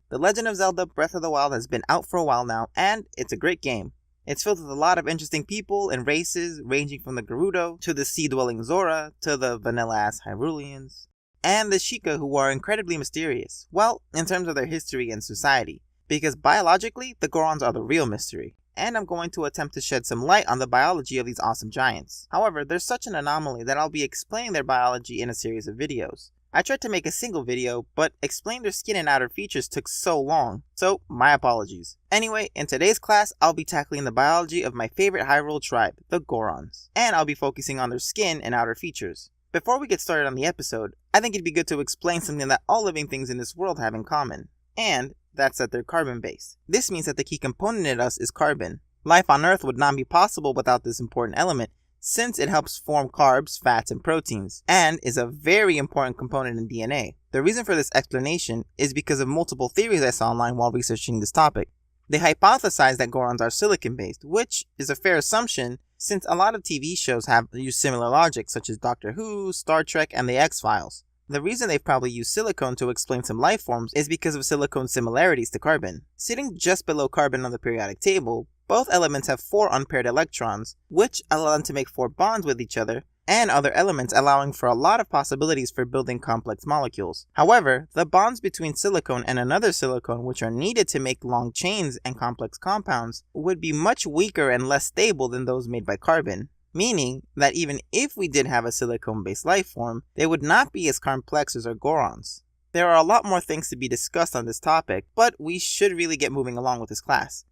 The Legend of Zelda Breath of the Wild has been out for a while now, and it's a great game. It's filled with a lot of interesting people and races, ranging from the Gerudo, to the sea-dwelling Zora, to the vanilla-ass Hyruleans, and the Sheikah, who are incredibly mysterious, well, in terms of their history and society, because biologically, the Gorons are the real mystery, and I'm going to attempt to shed some light on the biology of these awesome giants. However, they're such an anomaly that I'll be explaining their biology in a series of videos. I tried to make a single video, but explaining their skin and outer features took so long, so my apologies. Anyway, in today's class, I'll be tackling the biology of my favorite Hyrule tribe, the Gorons, and I'll be focusing on their skin and outer features. Before we get started on the episode, I think it'd be good to explain something that all living things in this world have in common, and that's that they're carbon-based. This means that the key component in us is carbon. Life on Earth would not be possible without this important element, since it helps form carbs, fats, and proteins, and is a very important component in DNA. The reason for this explanation is because of multiple theories I saw online while researching this topic. They hypothesized that Gorons are silicon-based, which is a fair assumption since a lot of TV shows have used similar logic, such as Doctor Who, Star Trek, and The X-Files. The reason they've probably used silicone to explain some life forms is because of silicone's similarities to carbon. Sitting just below carbon on the periodic table, both elements have 4 unpaired electrons, which allow them to make 4 bonds with each other, and other elements allowing for a lot of possibilities for building complex molecules. However, the bonds between silicone and another silicone, which are needed to make long chains and complex compounds, would be much weaker and less stable than those made by carbon. Meaning that even if we did have a silicone-based life form, they would not be as complex as our Gorons. There are a lot more things to be discussed on this topic, but we should really get moving along with this class.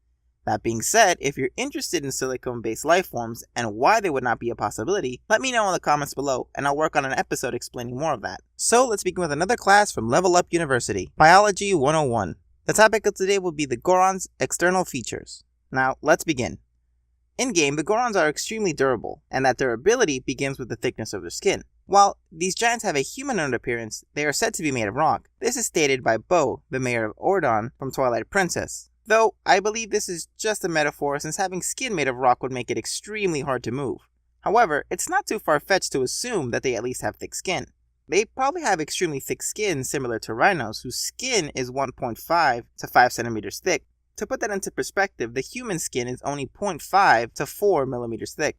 That being said, if you're interested in silicone-based life forms and why they would not be a possibility, let me know in the comments below and I'll work on an episode explaining more of that. So let's begin with another class from Level Up University, Biology 101. The topic of today will be the Gorons' external features. Now, let's begin. In-game, the Gorons are extremely durable, and that durability begins with the thickness of their skin. While these giants have a humanoid appearance, they are said to be made of rock. This is stated by Bo, the mayor of Ordon from Twilight Princess. Though, I believe this is just a metaphor since having skin made of rock would make it extremely hard to move. However, it's not too far-fetched to assume that they at least have thick skin. They probably have extremely thick skin similar to rhinos, whose skin is 1.5 to 5 centimeters thick. To put that into perspective, the human skin is only 0.5 to 4 millimeters thick.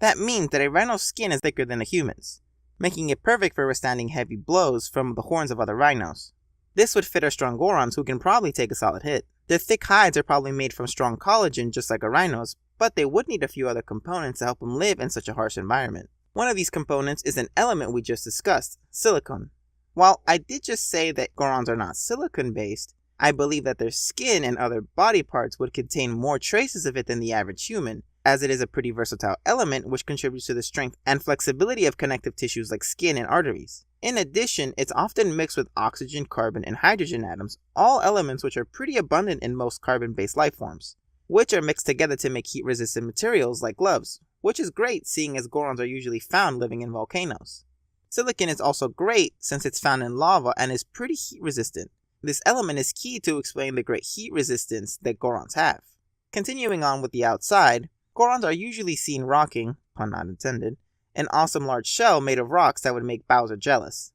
That means that a rhino's skin is thicker than a human's, making it perfect for withstanding heavy blows from the horns of other rhinos. This would fit our strong Gorons, who can probably take a solid hit. Their thick hides are probably made from strong collagen just like a rhino's, but they would need a few other components to help them live in such a harsh environment. One of these components is an element we just discussed, silicon. While I did just say that Gorons are not silicon-based, I believe that their skin and other body parts would contain more traces of it than the average human, as it is a pretty versatile element which contributes to the strength and flexibility of connective tissues like skin and arteries. In addition, it's often mixed with oxygen, carbon, and hydrogen atoms, all elements which are pretty abundant in most carbon-based life forms, which are mixed together to make heat-resistant materials like gloves, which is great seeing as Gorons are usually found living in volcanoes. Silicon is also great since it's found in lava and is pretty heat-resistant. This element is key to explain the great heat resistance that Gorons have. Continuing on with the outside, Gorons are usually seen rocking, pun not intended, an awesome large shell made of rocks that would make Bowser jealous.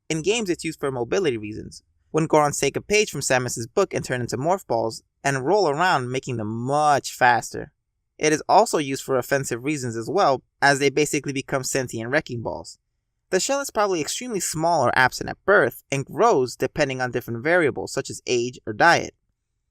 In games it's used for mobility reasons, when Gorons take a page from Samus's book and turn into morph balls, and roll around making them much faster. It is also used for offensive reasons as well, as they basically become sentient wrecking balls. The shell is probably extremely small or absent at birth, and grows depending on different variables such as age or diet.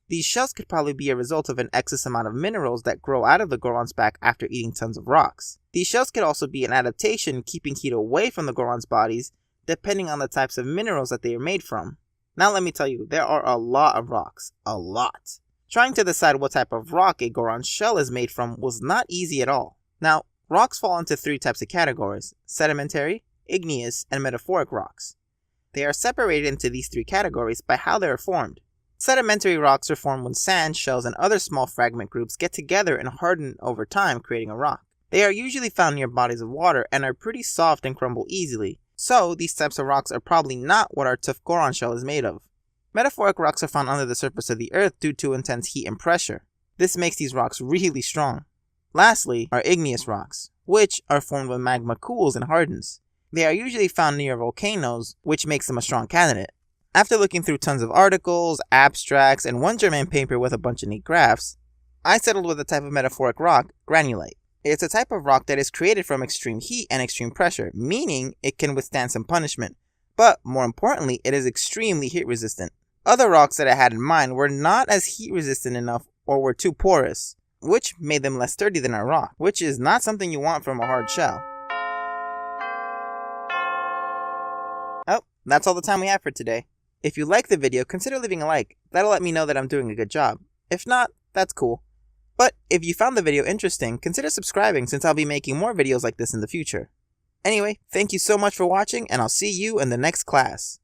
These shells could probably be a result of an excess amount of minerals that grow out of the Goron's back after eating tons of rocks. These shells could also be an adaptation keeping heat away from the Goron's bodies, depending on the types of minerals that they are made from. Now let me tell you, there are a lot of rocks. A lot. Trying to decide what type of rock a Goron's shell is made from was not easy at all. Now, rocks fall into 3 types of categories: sedimentary, igneous, and metamorphic rocks. They are separated into these 3 categories by how they are formed. Sedimentary rocks are formed when sand, shells, and other small fragment groups get together and harden over time, creating a rock. They are usually found near bodies of water and are pretty soft and crumble easily, so these types of rocks are probably not what our tough Goron shell is made of. Metamorphic rocks are found under the surface of the earth due to intense heat and pressure. This makes these rocks really strong. Lastly are igneous rocks, which are formed when magma cools and hardens. They are usually found near volcanoes, which makes them a strong candidate. After looking through tons of articles, abstracts, and one German paper with a bunch of neat graphs, I settled with a type of metaphoric rock, granulite. It's a type of rock that is created from extreme heat and extreme pressure, meaning it can withstand some punishment. But more importantly, it is extremely heat resistant. Other rocks that I had in mind were not as heat resistant enough or were too porous, which made them less sturdy than our rock, which is not something you want from a hard shell. Oh, that's all the time we have for today. If you like the video, consider leaving a like. That'll let me know that I'm doing a good job. If not, that's cool. But if you found the video interesting, consider subscribing since I'll be making more videos like this in the future. Anyway, thank you so much for watching, and I'll see you in the next class.